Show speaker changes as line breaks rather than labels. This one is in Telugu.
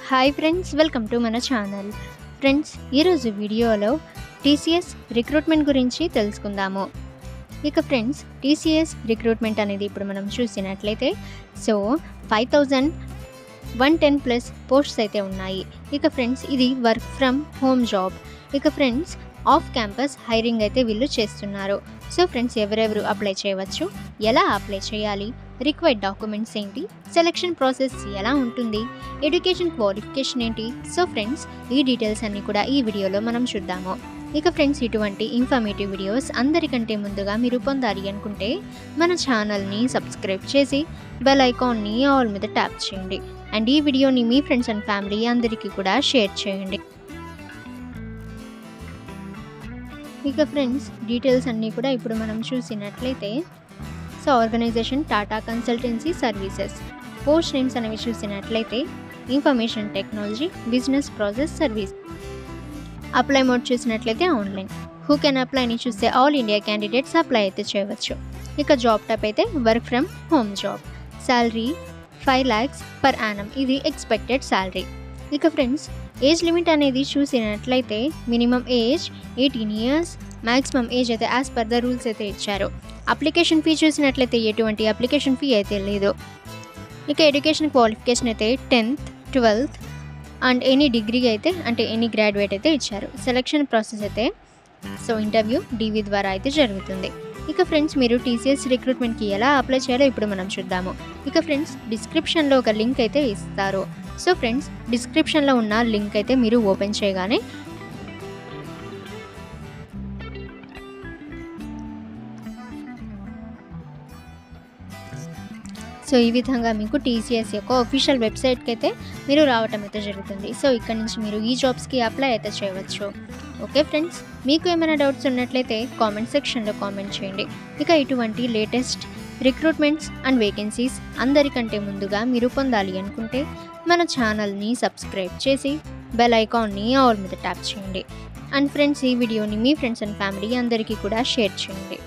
హాయ్ ఫ్రెండ్స్, వెల్కమ్ టు మన ఛానల్. ఫ్రెండ్స్, ఈరోజు వీడియోలో టీసీఎస్ రిక్రూట్మెంట్ గురించి తెలుసుకుందాము. ఇక ఫ్రెండ్స్, టీసీఎస్ రిక్రూట్మెంట్ అనేది ఇప్పుడు మనం చూసినట్లయితే 5110 ప్లస్ పోస్ట్స్ అయితే ఉన్నాయి. ఇక ఫ్రెండ్స్, ఇది వర్క్ ఫ్రమ్ హోమ్ జాబ్. ఇక ఫ్రెండ్స్, ఆఫ్ క్యాంపస్ హైరింగ్ అయితే వీళ్ళు చేస్తున్నారు. సో ఫ్రెండ్స్, ఎవరెవరు అప్లై చేయవచ్చు, ఎలా అప్లై చేయాలి, రిక్వైర్డ్ డాక్యుమెంట్స్ ఏంటి, సెలక్షన్ ప్రాసెస్ ఎలా ఉంటుంది, ఎడ్యుకేషన్ క్వాలిఫికేషన్ ఏంటి, సో ఫ్రెండ్స్ ఈ డీటెయిల్స్ అన్నీ కూడా ఈ వీడియోలో మనం చూద్దాము. ఇక ఫ్రెండ్స్, ఇటువంటి ఇన్ఫర్మేటివ్ వీడియోస్ అందరికంటే ముందుగా మీరు పొందాలి అనుకుంటే మన ఛానల్ని సబ్స్క్రైబ్ చేసి బెల్ ఐకాన్ని ఆల్ మీద ట్యాప్ చేయండి. అండ్ ఈ వీడియోని మీ ఫ్రెండ్స్ అండ్ ఫ్యామిలీ అందరికీ కూడా షేర్ చేయండి. ఇక ఫ్రెండ్స్, డీటెయిల్స్ అన్నీ కూడా ఇప్పుడు మనం చూసినట్లయితే organisation Tata consultancy services. Post names అనేవి చూసినట్లయితే information technology business process service. Apply mode చూసినట్లయితే ఆన్లైన్. హూ కెన్ అప్లై అని చూస్తే ఆల్ ఇండియా క్యాండిడేట్స్ అప్లై అయితే చేయవచ్చు. ఇక జాబ్ టైప్ అయితే work from home job. Salary 5 lakhs per annum, ఇది ఎక్స్పెక్టెడ్ శాలరీ. ఇక ఫ్రెండ్స్, ఏజ్ లిమిట్ అనేది చూసినట్లయితే minimum age 18 years, maximum age అయితే యాజ్ పర్ ద రూల్స్ అయితే ఇచ్చారు. అప్లికేషన్ ఫీ చూసినట్లయితే ఎటువంటి అప్లికేషన్ ఫీ అయితే లేదు. ఇక ఎడ్యుకేషన్ క్వాలిఫికేషన్ అయితే 10th, 12th and any degree అయితే అంటే ఎనీ గ్రాడ్యుయేట్ అయితే ఇచ్చారు. సెలక్షన్ ప్రాసెస్ అయితే ఇంటర్వ్యూ డీవీ ద్వారా అయితే జరుగుతుంది. ఇక ఫ్రెండ్స్, మీరు టీసీఎస్ రిక్రూట్మెంట్కి ఎలా అప్లై చేయాలో ఇప్పుడు మనం చూద్దాము. ఇక ఫ్రెండ్స్, డిస్క్రిప్షన్లో ఒక లింక్ అయితే ఇస్తారు. సో ఫ్రెండ్స్, డిస్క్రిప్షన్లో ఉన్న లింక్ అయితే మీరు ఓపెన్ చేయగానే ఈ విధంగా మీకు టీసీఎస్ యొక్క అఫీషియల్ వెబ్సైట్కి అయితే మీరు రావటం అయితే జరుగుతుంది. సో ఇక్కడ నుంచి మీరు ఈ జాబ్స్కి అప్లై అయితే చేయవచ్చు. ఓకే ఫ్రెండ్స్, మీకు ఏమైనా డౌట్స్ ఉన్నట్లయితే కామెంట్ సెక్షన్లో కామెంట్ చేయండి. ఇక ఇటువంటి లేటెస్ట్ రిక్రూట్మెంట్స్ అండ్ వేకెన్సీస్ అందరికంటే ముందుగా మీరు పొందాలి అనుకుంటే మన ఛానల్ని సబ్స్క్రైబ్ చేసి బెల్ ఐకాన్ని ఆల్ మీద ట్యాప్ చేయండి. అండ్ ఫ్రెండ్స్, ఈ వీడియోని మీ ఫ్రెండ్స్ అండ్ ఫ్యామిలీ అందరికీ కూడా షేర్ చేయండి.